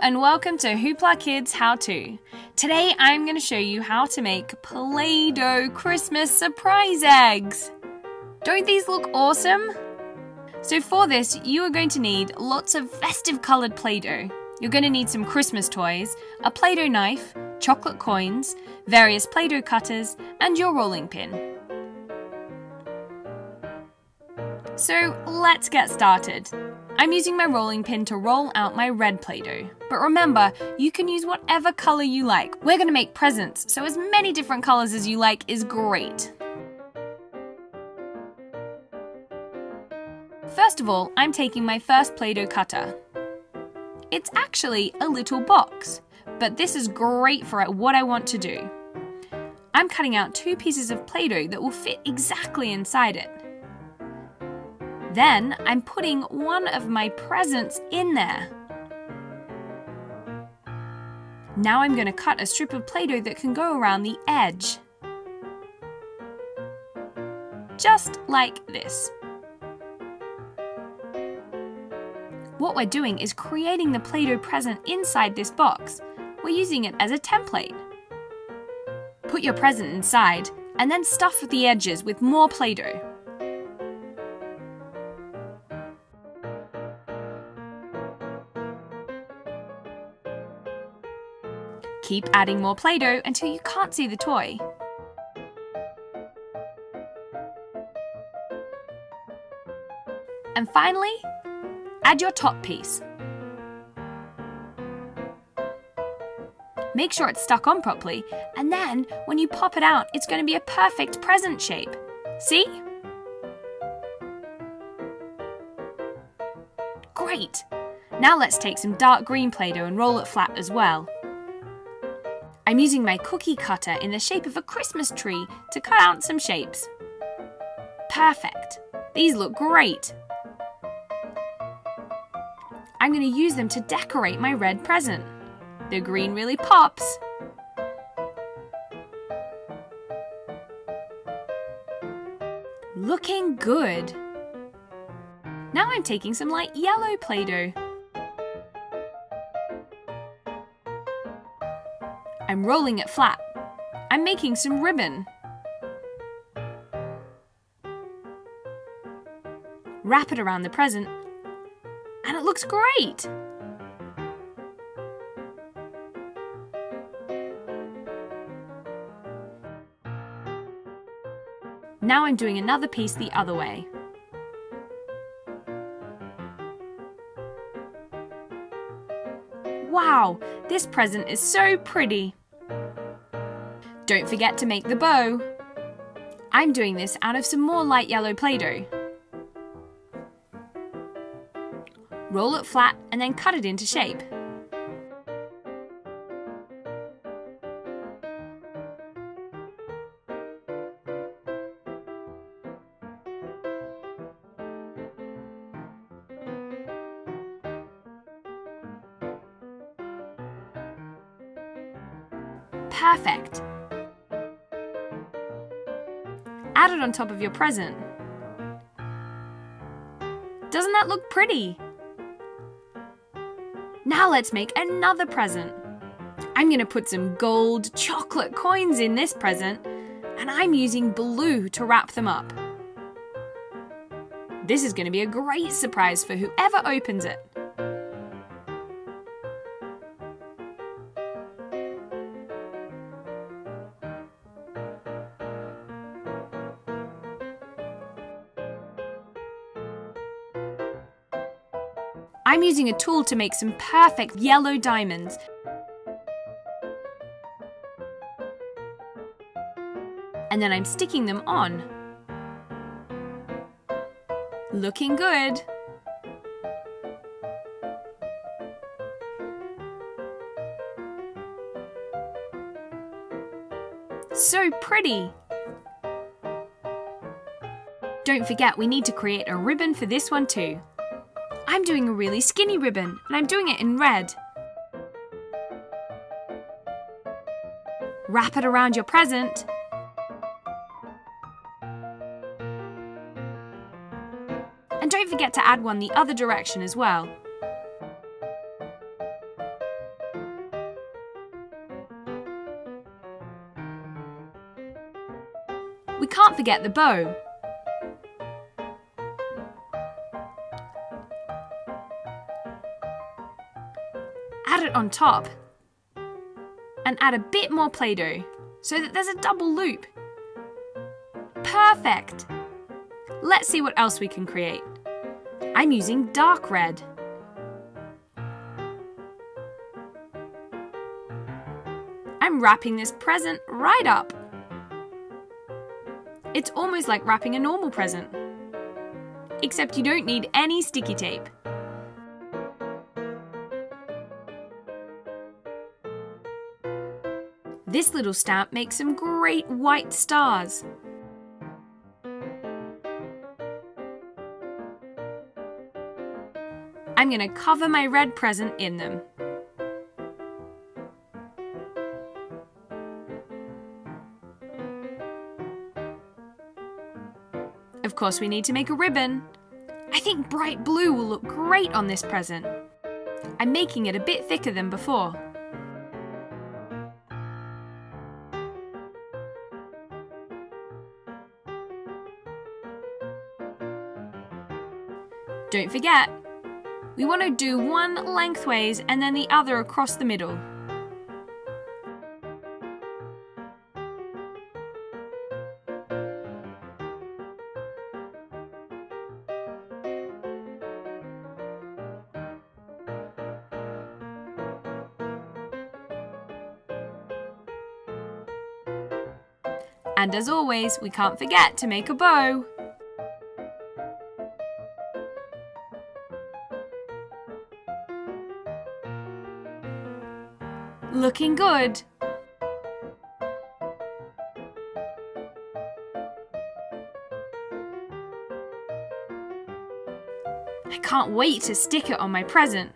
and welcome to HooplaKidz How To. Today I'm going to show you how to make Play-Doh Christmas surprise eggs. Don't these look awesome? So for this, you are going to need lots of festive coloured Play-Doh. You're going to need some Christmas toys, a Play-Doh knife, chocolate coins, various Play-Doh cutters, and your rolling pin. So let's get started. I'm using my rolling pin to roll out my red Play-Doh. But remember, you can use whatever colour you like. We're going to make presents, so as many different colours as you like is great. First of all, I'm taking my first Play-Doh cutter. It's actually a little box, but this is great for what I want to do. I'm cutting out 2 pieces of Play-Doh that will fit exactly inside it. Then I'm putting one of my presents in there. Now I'm going to cut a strip of Play-Doh that can go around the edge. Just like this. What we're doing is creating the Play-Doh present inside this box. We're using it as a template. Put your present inside and then stuff the edges with more Play-Doh. Keep adding more Play-Doh until you can't see the toy. And finally, add your top piece. Make sure it's stuck on properly, and then when you pop it out, it's going to be a perfect present shape. See? Great! Now let's take some dark green Play-Doh and roll it flat as well. I'm using my cookie cutter in the shape of a Christmas tree to cut out some shapes. Perfect! These look great! I'm going to use them to decorate my red present. The green really pops. Looking good! Now I'm taking some light yellow Play-Doh. I'm rolling it flat. I'm making some ribbon. Wrap it around the present, and it looks great! Now I'm doing another piece the other way. Wow, this present is so pretty! Don't forget to make the bow. I'm doing this out of some more light yellow Play-Doh. Roll it flat and then cut it into shape. Perfect! Add it on top of your present. Doesn't that look pretty? Now let's make another present. I'm going to put some gold chocolate coins in this present, and I'm using blue to wrap them up. This is going to be a great surprise for whoever opens it. I'm using a tool to make some perfect yellow diamonds. And then I'm sticking them on. Looking good! So pretty! Don't forget, we need to create a ribbon for this one too. I'm doing a really skinny ribbon, and I'm doing it in red. Wrap it around your present. And don't forget to add one the other direction as well. forget the bow. Add it on top and add a bit more Play-Doh so that there's a double loop. Perfect! Let's see what else we can create. I'm using dark red. I'm wrapping this present right up. It's almost like wrapping a normal present, except you don't need any sticky tape. This little stamp makes some great white stars. I'm going to cover my red present in them. Of course, we need to make a ribbon. I think bright blue will look great on this present. I'm making it a bit thicker than before. Don't forget, we want to do one lengthways and then the other across the middle. And as always, we can't forget to make a bow. Looking good. I can't wait to stick it on my present.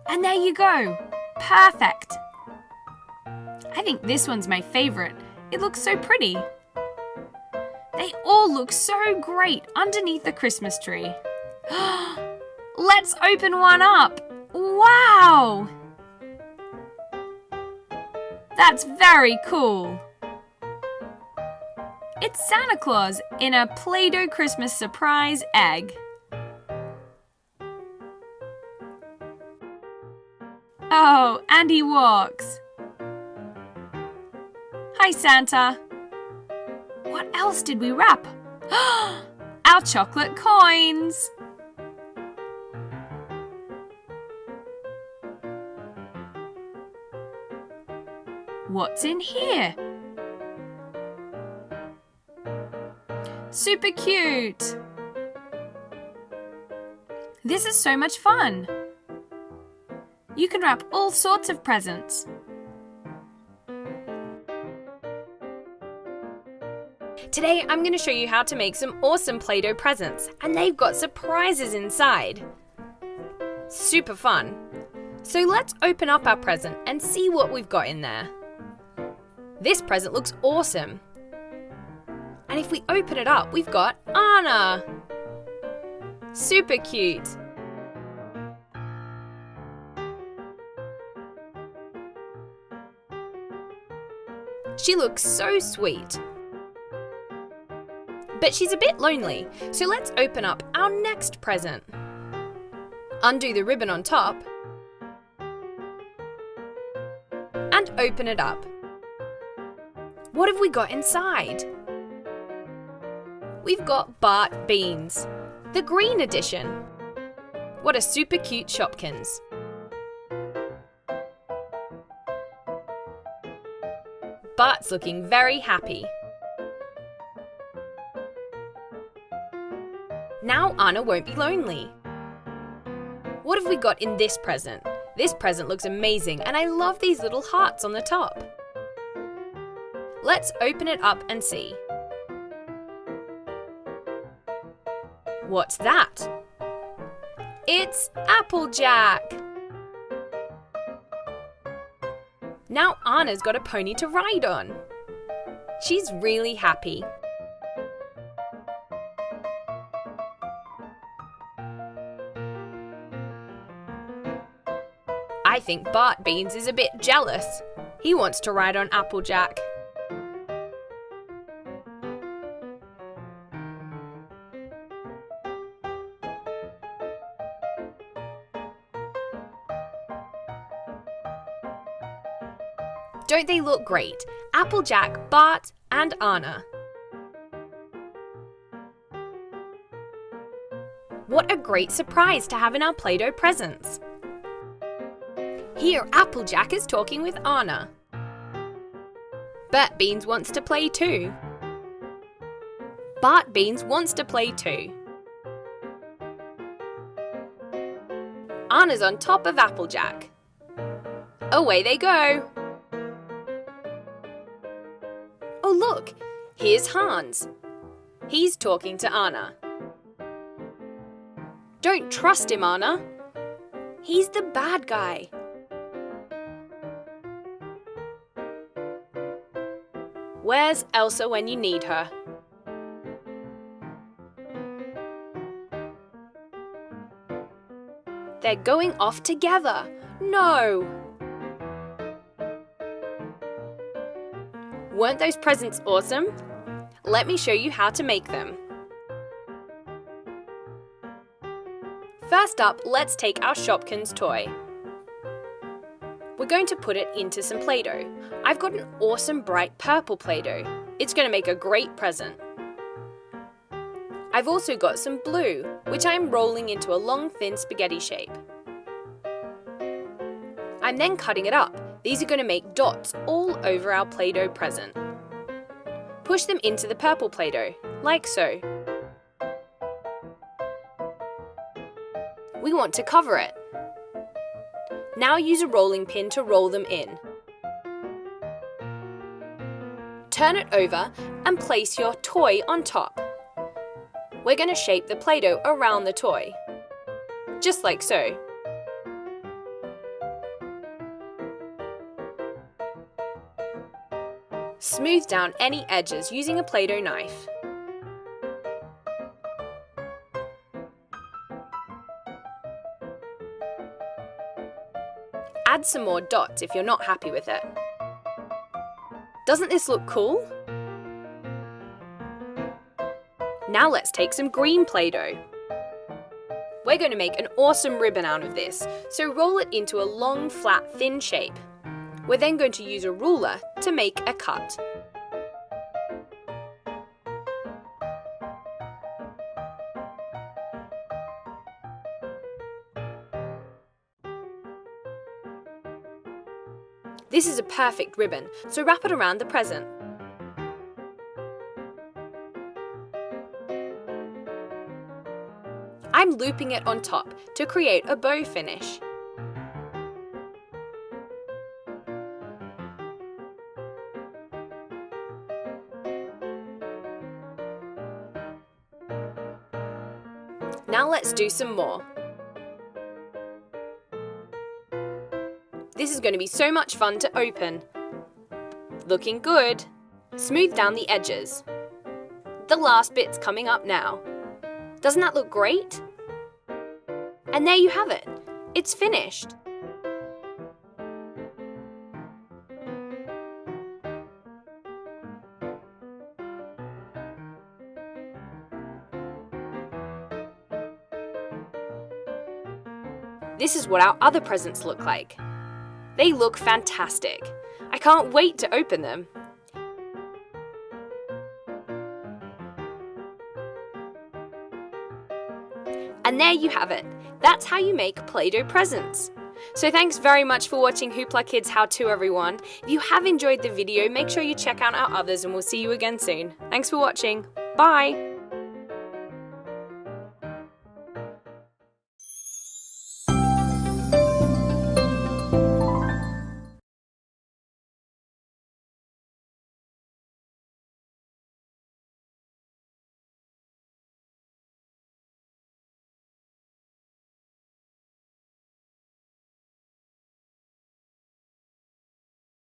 And there you go. Perfect. I think this one's my favorite. It looks so pretty. They all look so great underneath the Christmas tree. Let's open one up. Wow! That's very cool. It's Santa Claus in a Play-Doh Christmas surprise egg. Oh, and he walks. Hi, Santa. What else did we wrap? Our chocolate coins. What's in here? Super cute. This is so much fun. You can wrap all sorts of presents. Today I'm going to show you how to make some awesome Play-Doh presents, and they've got surprises inside. Super fun. So let's open up our present and see what we've got in there. This present looks awesome. And if we open it up, we've got Anna. Super cute. She looks so sweet. But she's a bit lonely, so let's open up our next present. Undo the ribbon on top and open it up. What have we got inside? We've got Bart Beans, the green edition. What a super cute Shopkins. Bart's looking very happy. Now Anna won't be lonely. What have we got in this present? This present looks amazing, and I love these little hearts on the top. Let's open it up and see. What's that? It's Applejack. Now Anna's got a pony to ride on. She's really happy. I think Bart Beans is a bit jealous. He wants to ride on Applejack. Don't they look great? Applejack, Bart, and Anna. What a great surprise to have in our Play-Doh presents! Here, Applejack is talking with Anna. Bert Beans wants to play too. Bart Beans wants to play too. Anna's on top of Applejack. Away they go! Oh look, here's Hans. He's talking to Anna. Don't trust him, Anna. He's the bad guy. Where's Elsa when you need her? They're going off together. No! Weren't those presents awesome? Let me show you how to make them. First up, let's take our Shopkins toy. We're going to put it into some Play-Doh. I've got an awesome bright purple Play-Doh. It's going to make a great present. I've also got some blue, which I'm rolling into a long thin spaghetti shape. I'm then cutting it up. These are going to make dots all over our Play-Doh present. Push them into the purple Play-Doh, like so. We want to cover it. Now use a rolling pin to roll them in. Turn it over and place your toy on top. We're going to shape the Play-Doh around the toy, just like so. Smooth down any edges using a Play-Doh knife. Add some more dots if you're not happy with it. Doesn't this look cool? Now let's take some green Play-Doh. We're going to make an awesome ribbon out of this, so roll it into a long, flat, thin shape. We're then going to use a ruler to make a cut. This is a perfect ribbon, so wrap it around the present. I'm looping it on top to create a bow finish. Now let's do some more. This is going to be so much fun to open. Looking good. Smooth down the edges. The last bit's coming up now. Doesn't that look great? And there you have it. It's finished. This is what our other presents look like. They look fantastic. I can't wait to open them. And there you have it. That's how you make Play-Doh presents. So thanks very much for watching HooplaKidz How To, everyone. If you have enjoyed the video, make sure you check out our others and we'll see you again soon. Thanks for watching. Bye!